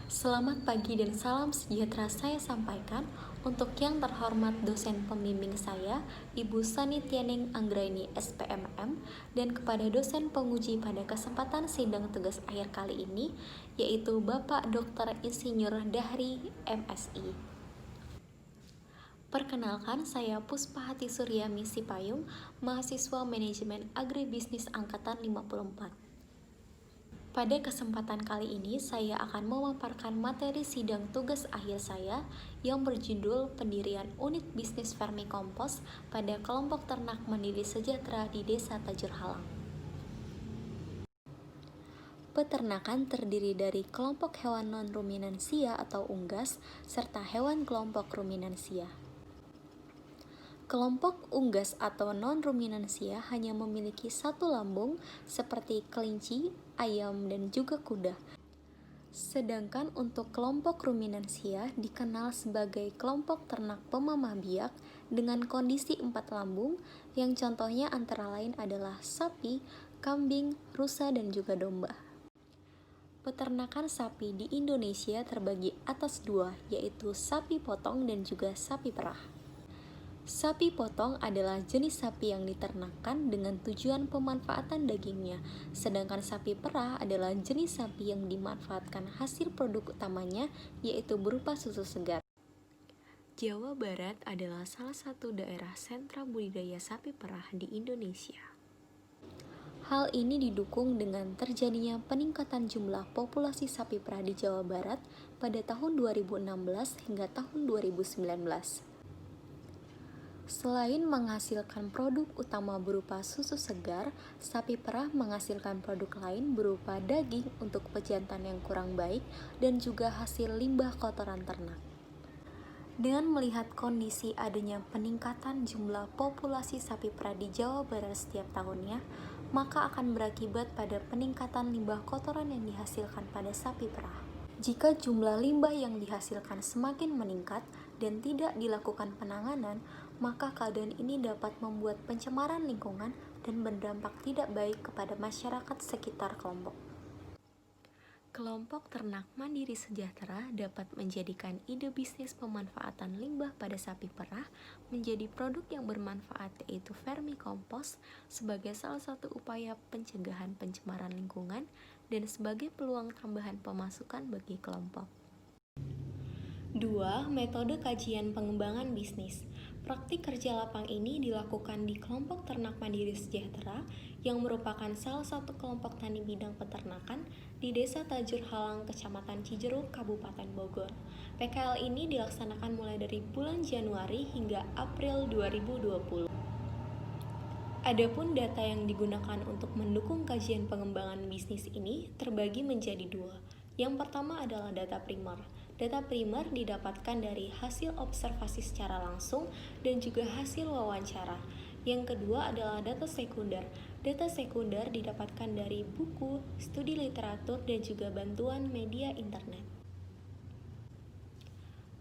Selamat pagi dan salam sejahtera saya sampaikan untuk yang terhormat dosen pembimbing saya, Ibu Sani Tianing Anggraini SPMM, dan kepada dosen penguji pada kesempatan sidang tugas akhir kali ini, yaitu Bapak Dr. Insinyur Dahri MSI. Perkenalkan, saya Puspa Hati Suryami Sipayung, mahasiswa Manajemen Agribisnis Angkatan 54. Pada kesempatan kali ini, saya akan memaparkan materi sidang tugas akhir saya yang berjudul Pendirian Unit Bisnis Vermikompos pada kelompok ternak mandiri sejahtera di Desa Tajur Halang. Peternakan terdiri dari kelompok hewan non-ruminansia atau unggas serta hewan kelompok ruminansia. Kelompok unggas atau non-ruminansia hanya memiliki satu lambung seperti kelinci, ayam, dan juga kuda. Sedangkan untuk kelompok ruminansia dikenal sebagai kelompok ternak pemamah biak dengan kondisi 4 lambung yang contohnya antara lain adalah sapi, kambing, rusa, dan juga domba. Peternakan sapi di Indonesia terbagi atas dua, yaitu sapi potong dan juga sapi perah. Sapi potong adalah jenis sapi yang diternakan dengan tujuan pemanfaatan dagingnya, sedangkan sapi perah adalah jenis sapi yang dimanfaatkan hasil produk utamanya, yaitu berupa susu segar. Jawa Barat adalah salah satu daerah sentra budidaya sapi perah di Indonesia. Hal ini didukung dengan terjadinya peningkatan jumlah populasi sapi perah di Jawa Barat pada tahun 2016 hingga tahun 2019. Selain menghasilkan produk utama berupa susu segar, sapi perah menghasilkan produk lain berupa daging untuk pejantan yang kurang baik dan juga hasil limbah kotoran ternak. Dengan melihat kondisi adanya peningkatan jumlah populasi sapi perah di Jawa Barat setiap tahunnya, maka akan berakibat pada peningkatan limbah kotoran yang dihasilkan pada sapi perah. Jika jumlah limbah yang dihasilkan semakin meningkat dan tidak dilakukan penanganan, maka keadaan ini dapat membuat pencemaran lingkungan dan berdampak tidak baik kepada masyarakat sekitar kelompok. Kelompok ternak mandiri sejahtera dapat menjadikan ide bisnis pemanfaatan limbah pada sapi perah menjadi produk yang bermanfaat, yaitu vermikompos, sebagai salah satu upaya pencegahan pencemaran lingkungan dan sebagai peluang tambahan pemasukan bagi kelompok. 2. Metode kajian pengembangan bisnis. Praktik kerja lapang ini dilakukan di kelompok ternak mandiri sejahtera yang merupakan salah satu kelompok tani bidang peternakan di Desa Tajur Halang, Kecamatan Cijeruk, Kabupaten Bogor. PKL ini dilaksanakan mulai dari bulan Januari hingga April 2020. Adapun data yang digunakan untuk mendukung kajian pengembangan bisnis ini terbagi menjadi dua. Yang pertama adalah data primer. Data primer didapatkan dari hasil observasi secara langsung dan juga hasil wawancara. Yang kedua adalah data sekunder. Data sekunder didapatkan dari buku, studi literatur, dan juga bantuan media internet.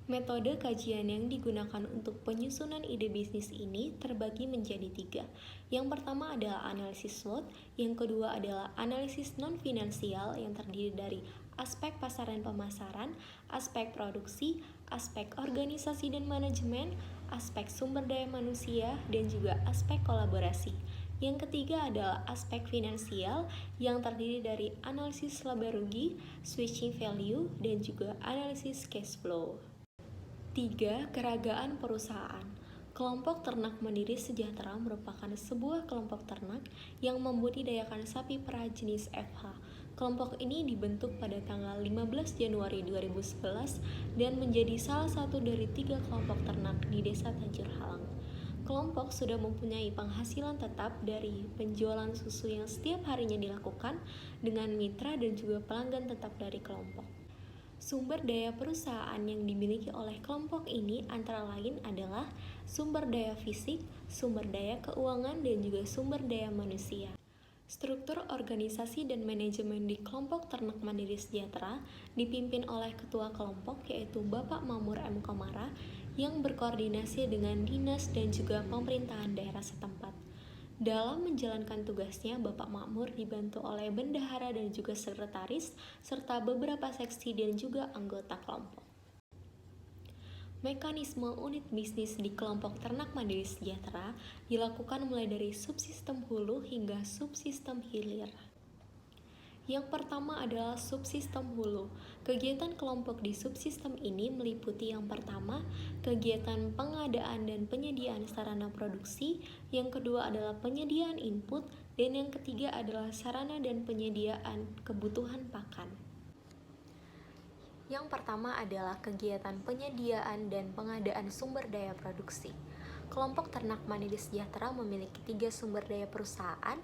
Metode kajian yang digunakan untuk penyusunan ide bisnis ini terbagi menjadi 3. Yang pertama adalah analisis SWOT, yang kedua adalah analisis non-finansial yang terdiri dari aspek pasar dan pemasaran, aspek produksi, aspek organisasi dan manajemen, aspek sumber daya manusia, dan juga aspek kolaborasi. Yang ketiga adalah aspek finansial yang terdiri dari analisis laba rugi, switching value, dan juga analisis cash flow. 3. Keragaan perusahaan. Kelompok ternak mandiri sejahtera merupakan sebuah kelompok ternak yang membudidayakan sapi perah jenis FH. Kelompok ini dibentuk pada tanggal 15 Januari 2011 dan menjadi salah satu dari 3 kelompok ternak di Desa Tajur Halang. Kelompok sudah mempunyai penghasilan tetap dari penjualan susu yang setiap harinya dilakukan dengan mitra dan juga pelanggan tetap dari kelompok. Sumber daya perusahaan yang dimiliki oleh kelompok ini antara lain adalah sumber daya fisik, sumber daya keuangan, dan juga sumber daya manusia. Struktur organisasi dan manajemen di kelompok ternak mandiri sejahtera dipimpin oleh ketua kelompok, yaitu Bapak Mamur M. Komara, yang berkoordinasi dengan dinas dan juga pemerintahan daerah setempat. Dalam menjalankan tugasnya, Bapak Makmur dibantu oleh bendahara dan juga sekretaris, serta beberapa seksi dan juga anggota kelompok. Mekanisme unit bisnis di kelompok ternak mandiri sejahtera dilakukan mulai dari subsistem hulu hingga subsistem hilir. Yang pertama adalah subsistem hulu. Kegiatan kelompok di subsistem ini meliputi yang pertama, kegiatan pengadaan dan penyediaan sarana produksi, yang kedua adalah penyediaan input, dan yang ketiga adalah sarana dan penyediaan kebutuhan pakan. Yang pertama adalah kegiatan penyediaan dan pengadaan sumber daya produksi. Kelompok ternak mandiri sejahtera memiliki 3 sumber daya perusahaan,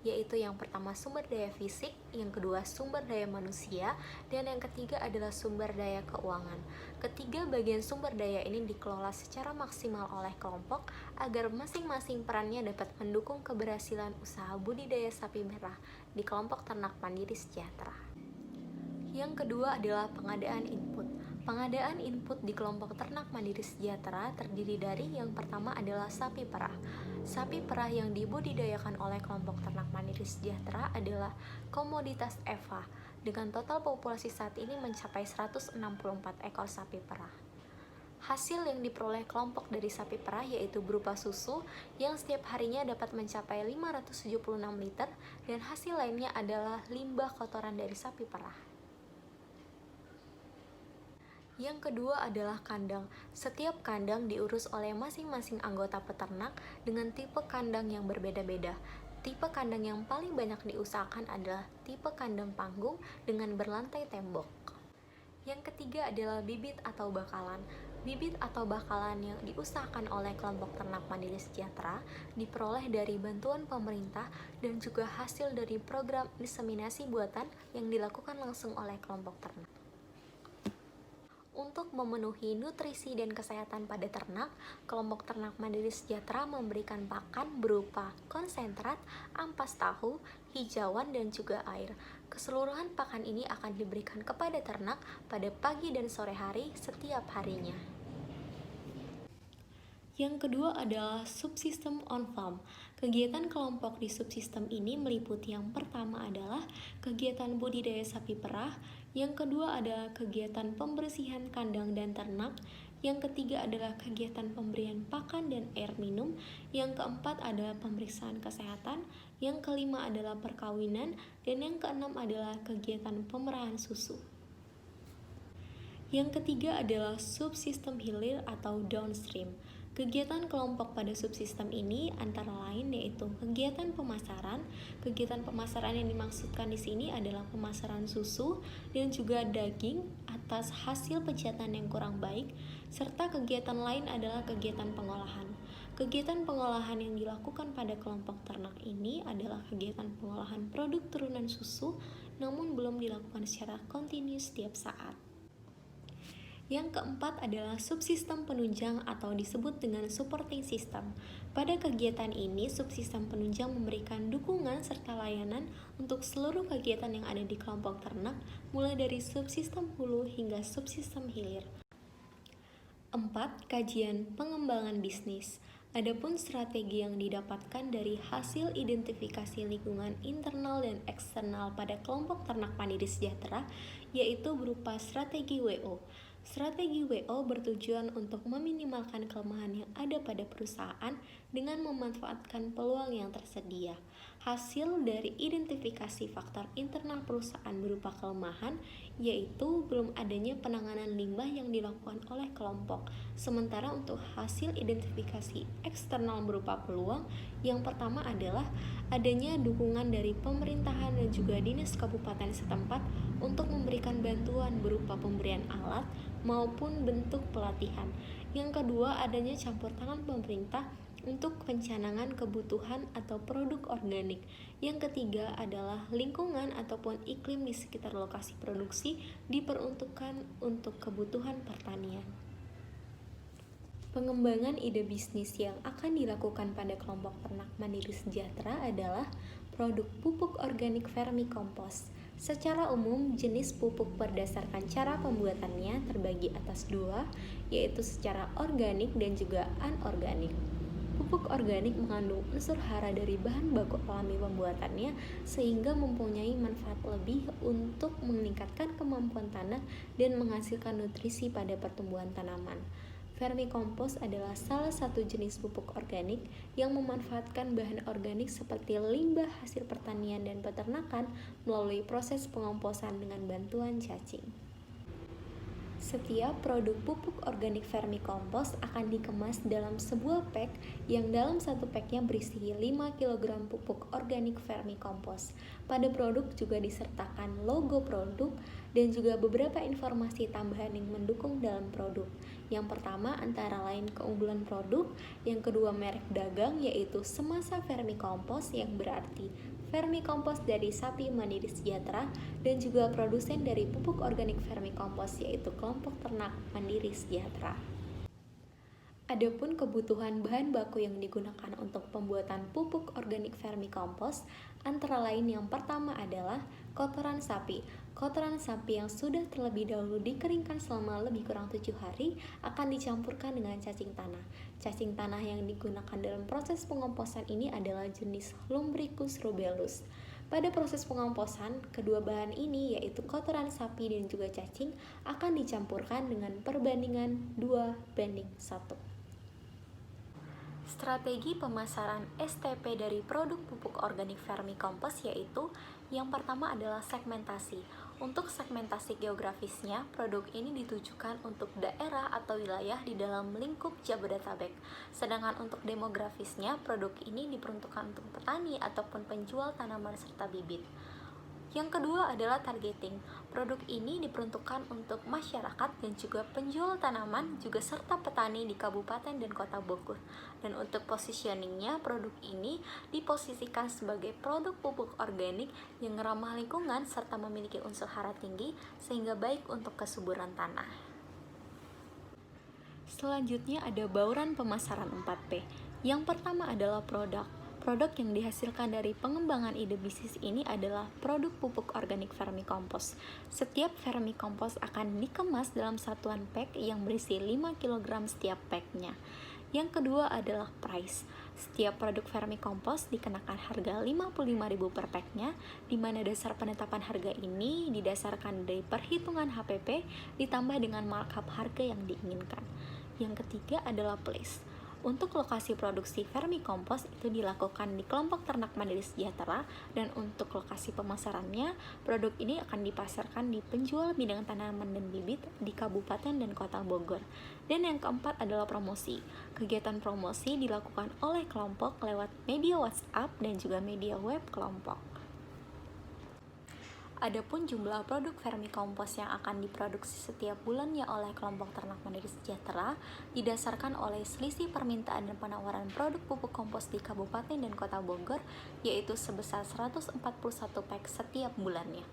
yaitu yang pertama sumber daya fisik, yang kedua sumber daya manusia, dan yang ketiga adalah sumber daya keuangan. Ketiga bagian sumber daya ini dikelola secara maksimal oleh kelompok agar masing-masing perannya dapat mendukung keberhasilan usaha budidaya sapi merah di kelompok ternak mandiri sejahtera. Yang kedua adalah pengadaan input. Pengadaan input di kelompok ternak mandiri sejahtera terdiri dari yang pertama adalah sapi perah. Sapi perah yang dibudidayakan oleh kelompok ternak mandiri sejahtera adalah komoditas EVA dengan total populasi saat ini mencapai 164 ekor sapi perah. Hasil yang diperoleh kelompok dari sapi perah yaitu berupa susu yang setiap harinya dapat mencapai 576 liter dan hasil lainnya adalah limbah kotoran dari sapi perah. Yang kedua adalah kandang. Setiap kandang diurus oleh masing-masing anggota peternak dengan tipe kandang yang berbeda-beda. Tipe kandang yang paling banyak diusahakan adalah tipe kandang panggung dengan berlantai tembok. Yang ketiga adalah bibit atau bakalan. Bibit atau bakalan yang diusahakan oleh kelompok ternak mandiri sejahtera diperoleh dari bantuan pemerintah dan juga hasil dari program inseminasi buatan yang dilakukan langsung oleh kelompok ternak. Untuk memenuhi nutrisi dan kesehatan pada ternak, kelompok ternak mandiri sejahtera memberikan pakan berupa konsentrat, ampas tahu, hijauan, dan juga air. Keseluruhan pakan ini akan diberikan kepada ternak pada pagi dan sore hari setiap harinya. Yang kedua adalah subsistem on-farm. Kegiatan kelompok di subsistem ini meliputi yang pertama adalah kegiatan budidaya sapi perah, yang kedua adalah kegiatan pembersihan kandang dan ternak, yang ketiga adalah kegiatan pemberian pakan dan air minum, yang keempat adalah pemeriksaan kesehatan, yang kelima adalah perkawinan, dan yang keenam adalah kegiatan pemerahan susu. Yang ketiga adalah subsistem hilir atau downstream. Kegiatan kelompok pada subsistem ini antara lain yaitu kegiatan pemasaran. Kegiatan pemasaran yang dimaksudkan di sini adalah pemasaran susu dan juga daging atas hasil pejantan yang kurang baik, serta kegiatan lain adalah kegiatan pengolahan. Kegiatan pengolahan yang dilakukan pada kelompok ternak ini adalah kegiatan pengolahan produk turunan susu, namun belum dilakukan secara kontinu setiap saat. Yang keempat adalah subsistem penunjang atau disebut dengan supporting system. Pada kegiatan ini, subsistem penunjang memberikan dukungan serta layanan untuk seluruh kegiatan yang ada di kelompok ternak, mulai dari subsistem hulu hingga subsistem hilir. 4. Kajian pengembangan bisnis. Adapun strategi yang didapatkan dari hasil identifikasi lingkungan internal dan eksternal pada kelompok ternak mandiri sejahtera yaitu berupa strategi WO. Strategi WO bertujuan untuk meminimalkan kelemahan yang ada pada perusahaan dengan memanfaatkan peluang yang tersedia. Hasil dari identifikasi faktor internal perusahaan berupa kelemahan, yaitu belum adanya penanganan limbah yang dilakukan oleh kelompok. Sementara untuk hasil identifikasi eksternal berupa peluang, yang pertama adalah adanya dukungan dari pemerintahan dan juga dinas kabupaten setempat untuk memberikan bantuan berupa pemberian alat maupun bentuk pelatihan. Yang kedua, adanya campur tangan pemerintah untuk pencanangan kebutuhan atau produk organik. Yang ketiga adalah lingkungan ataupun iklim di sekitar lokasi produksi diperuntukkan untuk kebutuhan pertanian. Pengembangan ide bisnis yang akan dilakukan pada kelompok ternak mandiri sejahtera adalah produk pupuk organik vermicompost. Secara umum, jenis pupuk berdasarkan cara pembuatannya terbagi atas dua, yaitu secara organik dan juga anorganik. Pupuk organik mengandung unsur hara dari bahan baku alami pembuatannya sehingga mempunyai manfaat lebih untuk meningkatkan kemampuan tanah dan menghasilkan nutrisi pada pertumbuhan tanaman. Vermicompost adalah salah satu jenis pupuk organik yang memanfaatkan bahan organik seperti limbah hasil pertanian dan peternakan melalui proses pengomposan dengan bantuan cacing. Setiap produk pupuk organik vermicompost akan dikemas dalam sebuah pack yang dalam satu packnya berisi 5 kg pupuk organik vermicompost. Pada produk juga disertakan logo produk dan juga beberapa informasi tambahan yang mendukung dalam produk. Yang pertama antara lain keunggulan produk, yang kedua merek dagang yaitu Semasa Vermicompost yang berarti vermicompost dari sapi mandiri sejahtera, dan juga produsen dari pupuk organik vermicompost yaitu kelompok ternak mandiri sejahtera. Adapun kebutuhan bahan baku yang digunakan untuk pembuatan pupuk organik vermicompost antara lain yang pertama adalah kotoran sapi. Kotoran sapi yang sudah terlebih dahulu dikeringkan selama lebih kurang 7 hari akan dicampurkan dengan cacing tanah. Cacing tanah yang digunakan dalam proses pengomposan ini adalah jenis Lumbricus rubellus. Pada proses pengomposan, kedua bahan ini yaitu kotoran sapi dan juga cacing akan dicampurkan dengan perbandingan 2:1. Strategi pemasaran STP dari produk pupuk organik vermicompost yaitu yang pertama adalah segmentasi. Untuk segmentasi geografisnya, produk ini ditujukan untuk daerah atau wilayah di dalam lingkup Jabodetabek. Sedangkan untuk demografisnya, produk ini diperuntukkan untuk petani ataupun penjual tanaman serta bibit. Yang kedua adalah targeting. Produk ini diperuntukkan untuk masyarakat dan juga penjual tanaman juga serta petani di Kabupaten dan Kota Bogor. Dan untuk positioningnya, produk ini diposisikan sebagai produk pupuk organik yang ramah lingkungan serta memiliki unsur hara tinggi sehingga baik untuk kesuburan tanah. Selanjutnya ada bauran pemasaran 4P. Yang pertama adalah produk. Produk yang dihasilkan dari pengembangan ide bisnis ini adalah produk pupuk organik vermicompost. Setiap vermicompost akan dikemas dalam satuan pack yang berisi 5 kg setiap packnya. Yang kedua adalah price. Setiap produk vermicompost dikenakan harga Rp55.000 per packnya, di mana dasar penetapan harga ini didasarkan dari perhitungan HPP ditambah dengan markup harga yang diinginkan. Yang ketiga adalah place. Untuk lokasi produksi vermicompost itu dilakukan di kelompok ternak mandiri sejahtera, dan untuk lokasi pemasarannya, produk ini akan dipasarkan di penjual bidang tanaman dan bibit di Kabupaten dan Kota Bogor. Dan yang keempat adalah promosi. Kegiatan promosi dilakukan oleh kelompok lewat media WhatsApp dan juga media web kelompok. Adapun jumlah produk vermicompost yang akan diproduksi setiap bulannya oleh kelompok ternak mandiri sejahtera didasarkan oleh selisih permintaan dan penawaran produk pupuk kompos di Kabupaten dan Kota Bogor, yaitu sebesar 141 pack setiap bulannya.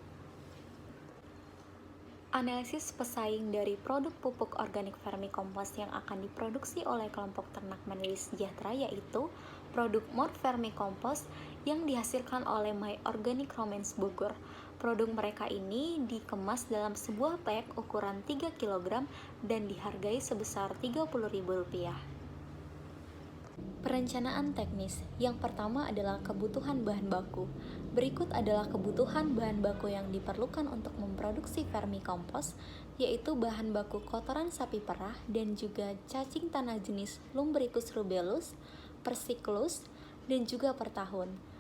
Analisis pesaing dari produk pupuk organik vermicompost yang akan diproduksi oleh kelompok ternak mandiri sejahtera yaitu produk More Vermicompost yang dihasilkan oleh My Organic Romance Bogor. Produk mereka ini dikemas dalam sebuah pack ukuran 3 kg dan dihargai sebesar Rp30.000. Perencanaan teknis. Yang pertama adalah kebutuhan bahan baku. Berikut adalah kebutuhan bahan baku yang diperlukan untuk memproduksi vermicompost, yaitu bahan baku kotoran sapi perah dan juga cacing tanah jenis Lumbricus rubellus, Persicus, dan juga per tahun.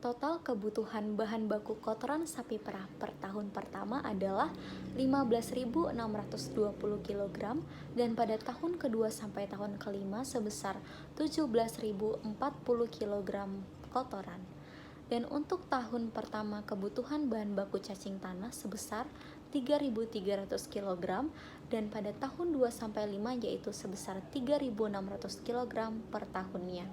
Total kebutuhan bahan baku kotoran sapi perah per tahun pertama adalah 15.620 kg dan pada tahun kedua sampai tahun kelima sebesar 17.040 kg kotoran. Dan untuk tahun pertama kebutuhan bahan baku cacing tanah sebesar 3.300 kg dan pada tahun 2 sampai 5 yaitu sebesar 3.600 kg per tahunnya.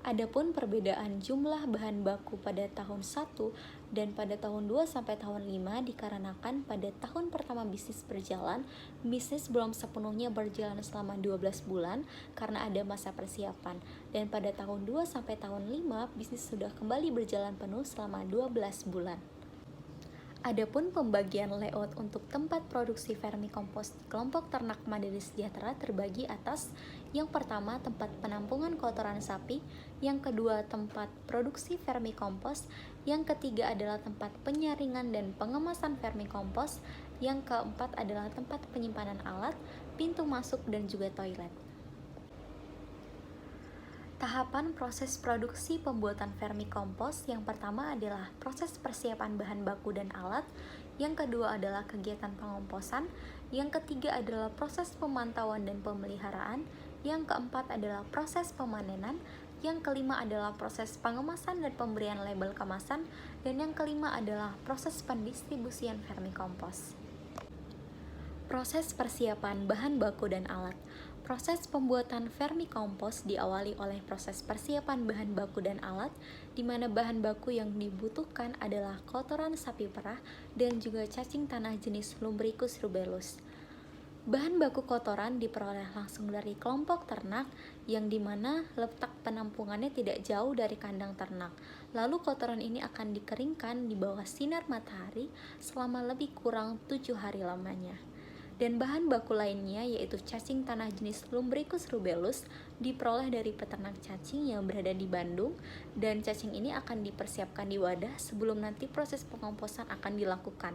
Adapun perbedaan jumlah bahan baku pada tahun 1 dan pada tahun 2 sampai tahun 5 dikarenakan pada tahun pertama bisnis berjalan, bisnis belum sepenuhnya berjalan selama 12 bulan karena ada masa persiapan. Dan pada tahun 2 sampai tahun 5 bisnis sudah kembali berjalan penuh selama 12 bulan. Adapun pembagian layout untuk tempat produksi vermicompost di kelompok ternak Mandiri Sejahtera terbagi atas: yang pertama tempat penampungan kotoran sapi, yang kedua tempat produksi vermicompost, yang ketiga adalah tempat penyaringan dan pengemasan vermicompost, yang keempat adalah tempat penyimpanan alat, pintu masuk dan juga toilet. Tahapan proses produksi pembuatan vermicompost yang pertama adalah proses persiapan bahan baku dan alat, yang kedua adalah kegiatan pengomposan, yang ketiga adalah proses pemantauan dan pemeliharaan, yang keempat adalah proses pemanenan, yang kelima adalah proses pengemasan dan pemberian label kemasan, dan yang kelima adalah proses pendistribusian vermicompost. Proses persiapan bahan baku dan alat. Proses pembuatan vermicompost diawali oleh proses persiapan bahan baku dan alat, di mana bahan baku yang dibutuhkan adalah kotoran sapi perah dan juga cacing tanah jenis Lumbricus rubellus. Bahan baku kotoran diperoleh langsung dari kelompok ternak, yang dimana letak penampungannya tidak jauh dari kandang ternak. Lalu kotoran ini akan dikeringkan di bawah sinar matahari selama lebih kurang 7 hari lamanya. Dan bahan baku lainnya yaitu cacing tanah jenis Lumbricus rubellus diperoleh dari peternak cacing yang berada di Bandung, dan cacing ini akan dipersiapkan di wadah sebelum nanti proses pengomposan akan dilakukan.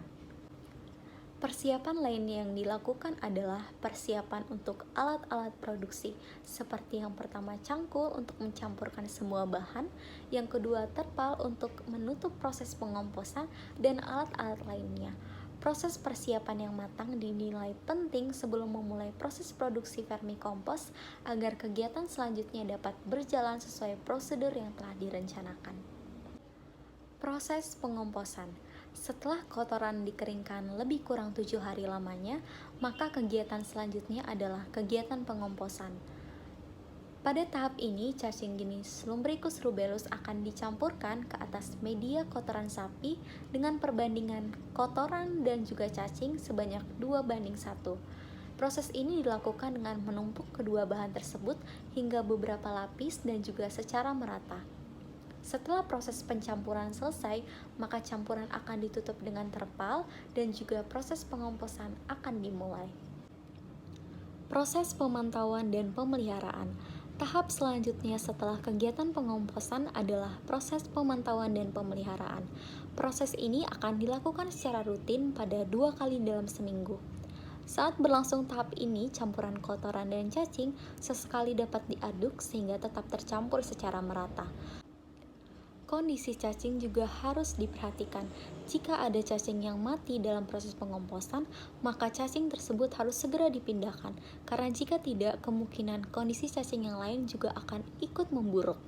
Persiapan lainnya yang dilakukan adalah persiapan untuk alat-alat produksi, seperti yang pertama cangkul untuk mencampurkan semua bahan, yang kedua terpal untuk menutup proses pengomposan, dan alat-alat lainnya. Proses persiapan yang matang dinilai penting sebelum memulai proses produksi vermicompost agar kegiatan selanjutnya dapat berjalan sesuai prosedur yang telah direncanakan. Proses pengomposan. Setelah kotoran dikeringkan lebih kurang 7 hari lamanya, maka kegiatan selanjutnya adalah kegiatan pengomposan. Pada tahap ini, cacing jenis Lumbricus rubellus akan dicampurkan ke atas media kotoran sapi dengan perbandingan kotoran dan juga cacing sebanyak 2:1. Proses ini dilakukan dengan menumpuk kedua bahan tersebut hingga beberapa lapis dan juga secara merata. Setelah proses pencampuran selesai, maka campuran akan ditutup dengan terpal dan juga proses pengomposan akan dimulai. Proses pemantauan dan pemeliharaan. Tahap selanjutnya setelah kegiatan pengomposan adalah proses pemantauan dan pemeliharaan. Proses ini akan dilakukan secara rutin pada 2 kali dalam seminggu. Saat berlangsung tahap ini, campuran kotoran dan cacing sesekali dapat diaduk sehingga tetap tercampur secara merata. Kondisi cacing juga harus diperhatikan. Jika ada cacing yang mati dalam proses pengomposan, maka cacing tersebut harus segera dipindahkan, karena jika tidak, kemungkinan kondisi cacing yang lain juga akan ikut memburuk.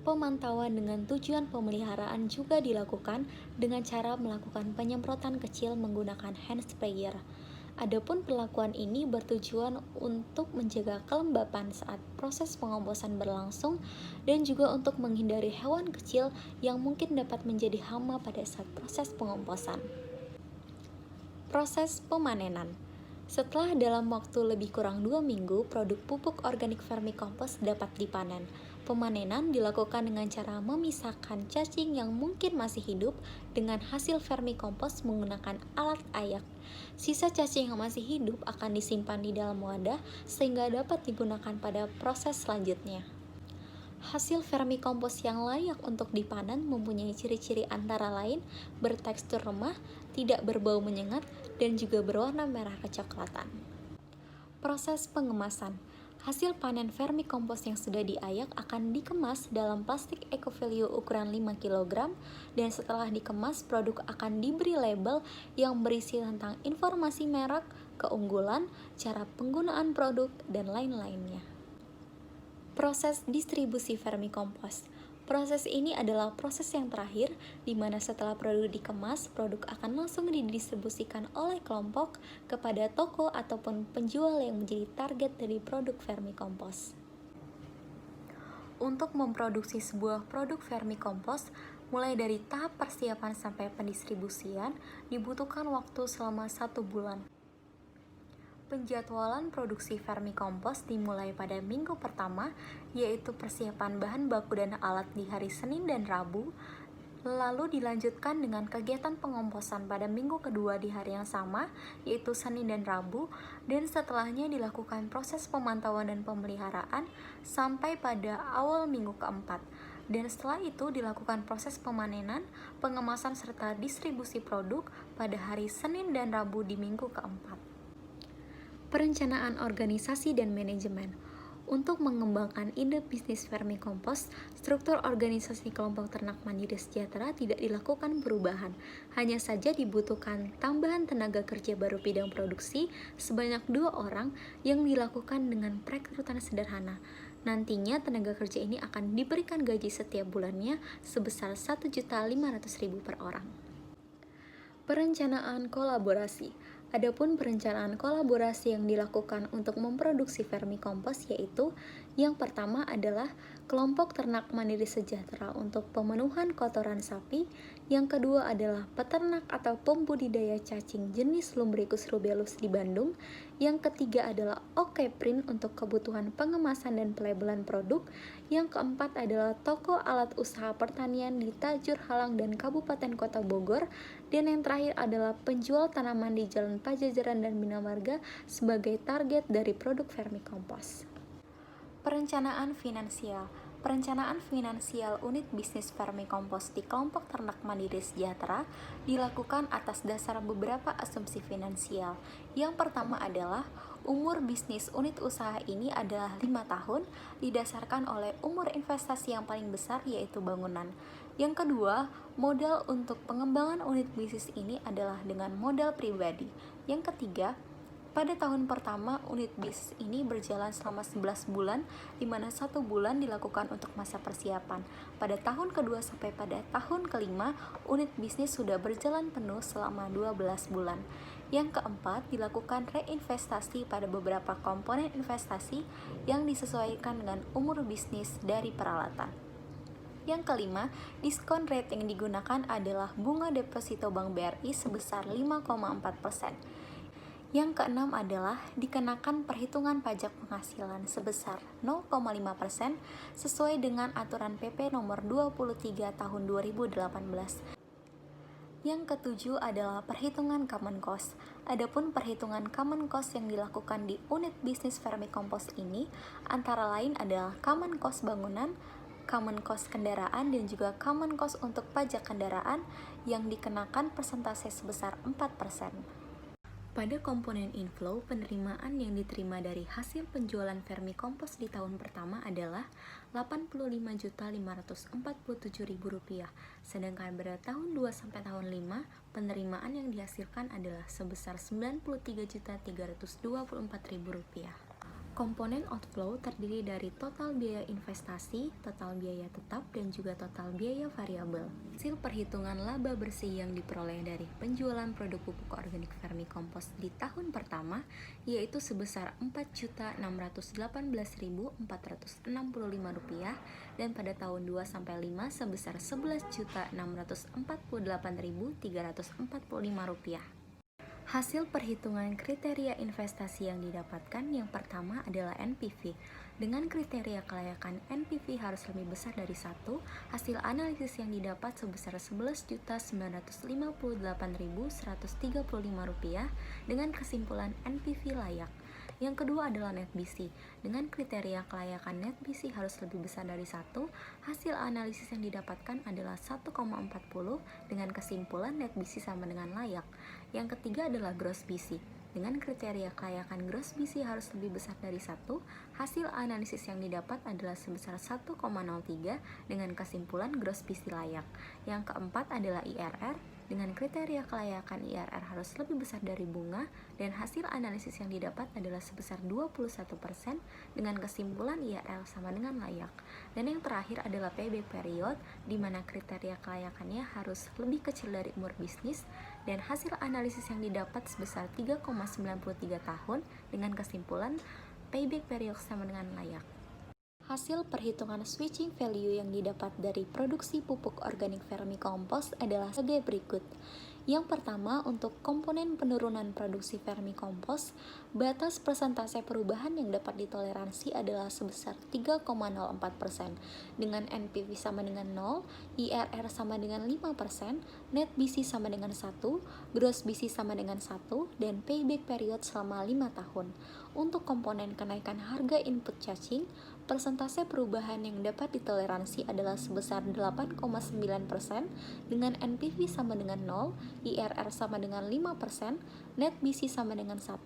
Pemantauan dengan tujuan pemeliharaan juga dilakukan dengan cara melakukan penyemprotan kecil menggunakan hand sprayer. Adapun perlakuan ini bertujuan untuk menjaga kelembapan saat proses pengomposan berlangsung dan juga untuk menghindari hewan kecil yang mungkin dapat menjadi hama pada saat proses pengomposan. Proses pemanenan. Setelah dalam waktu lebih kurang 2 minggu, produk pupuk organik vermicompost dapat dipanen. Pemanenan dilakukan dengan cara memisahkan cacing yang mungkin masih hidup dengan hasil vermicompost menggunakan alat ayak. Sisa cacing yang masih hidup akan disimpan di dalam wadah sehingga dapat digunakan pada proses selanjutnya. Hasil vermicompost yang layak untuk dipanen mempunyai ciri-ciri antara lain bertekstur lemah, tidak berbau menyengat, dan juga berwarna merah kecoklatan. Proses pengemasan. Hasil panen vermicompost yang sudah diayak akan dikemas dalam plastik eco-value ukuran 5 kg, dan setelah dikemas produk akan diberi label yang berisi tentang informasi merek, keunggulan, cara penggunaan produk, dan lain-lainnya. Proses distribusi vermicompost. Proses ini adalah proses yang terakhir, di mana setelah produk dikemas, produk akan langsung didistribusikan oleh kelompok kepada toko ataupun penjual yang menjadi target dari produk vermicompost. Untuk memproduksi sebuah produk vermicompost, mulai dari tahap persiapan sampai pendistribusian, dibutuhkan waktu selama 1 bulan. Penjadwalan produksi vermicompost dimulai pada minggu pertama, yaitu persiapan bahan baku dan alat di hari Senin dan Rabu. Lalu dilanjutkan dengan kegiatan pengomposan pada minggu kedua di hari yang sama, yaitu Senin dan Rabu, dan setelahnya dilakukan proses pemantauan dan pemeliharaan sampai pada awal minggu keempat. Dan setelah itu dilakukan proses pemanenan, pengemasan serta distribusi produk pada hari Senin dan Rabu di minggu keempat. Perencanaan organisasi dan manajemen. Untuk mengembangkan ide bisnis vermicompost, struktur organisasi kelompok ternak mandiri sejahtera tidak dilakukan perubahan. Hanya saja dibutuhkan tambahan tenaga kerja baru bidang produksi sebanyak 2 orang yang dilakukan dengan perekrutan sederhana. Nantinya tenaga kerja ini akan diberikan gaji setiap bulannya sebesar 1.500.000 per orang. Perencanaan kolaborasi. Adapun perencanaan kolaborasi yang dilakukan untuk memproduksi vermicompost yaitu yang pertama adalah kelompok ternak mandiri sejahtera untuk pemenuhan kotoran sapi, yang kedua adalah peternak atau pembudidaya cacing jenis Lumbricus rubellus di Bandung, yang ketiga adalah Okeprint untuk kebutuhan pengemasan dan pelabelan produk, yang keempat adalah toko alat usaha pertanian di Tajur Halang dan Kabupaten Kota Bogor, dan yang terakhir adalah penjual tanaman di Jalan Pajajaran dan Bina Marga sebagai target dari produk vermicompost. Perencanaan finansial. Perencanaan finansial unit bisnis vermicompost di kelompok ternak mandiri sejahtera dilakukan atas dasar beberapa asumsi finansial. Yang pertama adalah umur bisnis unit usaha ini adalah 5 tahun, didasarkan oleh umur investasi yang paling besar yaitu bangunan. Yang kedua, modal untuk pengembangan unit bisnis ini adalah dengan modal pribadi. Yang ketiga, pada tahun pertama, unit bisnis ini berjalan selama 11 bulan, di mana 1 bulan dilakukan untuk masa persiapan. Pada tahun kedua sampai pada tahun kelima, unit bisnis sudah berjalan penuh selama 12 bulan. Yang keempat, dilakukan reinvestasi pada beberapa komponen investasi yang disesuaikan dengan umur bisnis dari peralatan. Yang kelima, diskon rate yang digunakan adalah bunga deposito Bank BRI sebesar 5,4%. Yang keenam adalah dikenakan perhitungan pajak penghasilan sebesar 0,5% sesuai dengan aturan PP nomor 23 tahun 2018. Yang ketujuh adalah perhitungan common cost. Adapun perhitungan common cost yang dilakukan di unit bisnis vermicompost ini antara lain adalah common cost bangunan, common cost kendaraan, dan juga common cost untuk pajak kendaraan yang dikenakan persentase sebesar 4%. Pada komponen inflow, penerimaan yang diterima dari hasil penjualan vermicompost di tahun pertama adalah Rp85.547.000, sedangkan pada tahun 2 sampai tahun 5, penerimaan yang dihasilkan adalah sebesar Rp93.324.000. Komponen outflow terdiri dari total biaya investasi, total biaya tetap, dan juga total biaya variabel. Hasil perhitungan laba bersih yang diperoleh dari penjualan produk pupuk organik vermicompost di tahun pertama yaitu sebesar Rp4.618.465 dan pada tahun 2 sampai 5 sebesar Rp11.648.345. Hasil perhitungan kriteria investasi yang didapatkan yang pertama adalah NPV. Dengan kriteria kelayakan NPV harus lebih besar dari 1, hasil analisis yang didapat sebesar Rp11.958.135 dengan kesimpulan NPV layak. Yang kedua adalah net BC. Dengan kriteria kelayakan net BC harus lebih besar dari 1, hasil analisis yang didapatkan adalah 1,40 dengan kesimpulan net BC sama dengan layak. Yang ketiga adalah gross BC. Dengan kriteria kelayakan gross BC harus lebih besar dari 1, hasil analisis yang didapat adalah sebesar 1,03 dengan kesimpulan gross BC layak. Yang keempat adalah IRR. Dengan kriteria kelayakan IRR harus lebih besar dari bunga dan hasil analisis yang didapat adalah sebesar 21% dengan kesimpulan IRR sama dengan layak. Dan yang terakhir adalah payback period, di mana kriteria kelayakannya harus lebih kecil dari umur bisnis dan hasil analisis yang didapat sebesar 3,93 tahun dengan kesimpulan payback period sama dengan layak. Hasil perhitungan switching value yang didapat dari produksi pupuk organik vermicompost adalah sebagai berikut. Yang pertama, untuk komponen penurunan produksi vermikompos, batas persentase perubahan yang dapat ditoleransi adalah sebesar 3,04%, dengan NPV sama dengan 0, IRR sama dengan 5%, net BC sama dengan 1, gross BC sama dengan 1, dan payback period selama 5 tahun. Untuk komponen kenaikan harga input cacing, persentase perubahan yang dapat ditoleransi adalah sebesar 8,9% dengan NPV sama dengan 0, IRR sama dengan 5%, net BC sama dengan 1,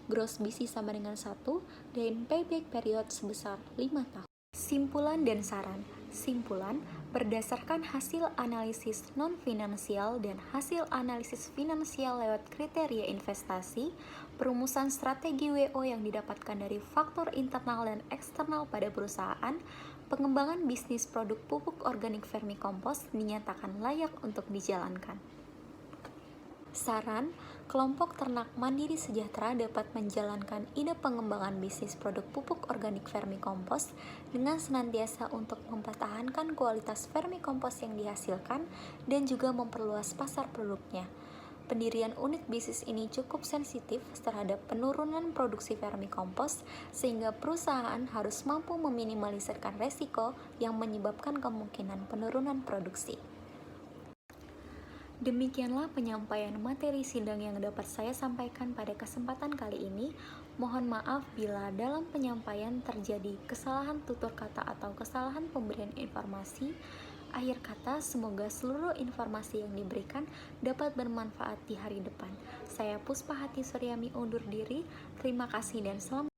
gross BC sama dengan 1, dan payback period sebesar 5 tahun. Simpulan dan saran. Simpulan, berdasarkan hasil analisis non-finansial dan hasil analisis finansial lewat kriteria investasi, perumusan strategi WO yang didapatkan dari faktor internal dan eksternal pada perusahaan, pengembangan bisnis produk pupuk organik vermikompos dinyatakan layak untuk dijalankan. Saran, kelompok ternak Mandiri Sejahtera dapat menjalankan ide pengembangan bisnis produk pupuk organik vermikompos dengan senantiasa untuk mempertahankan kualitas vermikompos yang dihasilkan dan juga memperluas pasar produknya. Pendirian unit bisnis ini cukup sensitif terhadap penurunan produksi vermikompos sehingga perusahaan harus mampu meminimalisirkan resiko yang menyebabkan kemungkinan penurunan produksi. Demikianlah penyampaian materi sidang yang dapat saya sampaikan pada kesempatan kali ini. Mohon maaf bila dalam penyampaian terjadi kesalahan tutur kata atau kesalahan pemberian informasi. Akhir kata, semoga seluruh informasi yang diberikan dapat bermanfaat di hari depan. Saya Puspa Hati Suryami undur diri. Terima kasih dan selamat.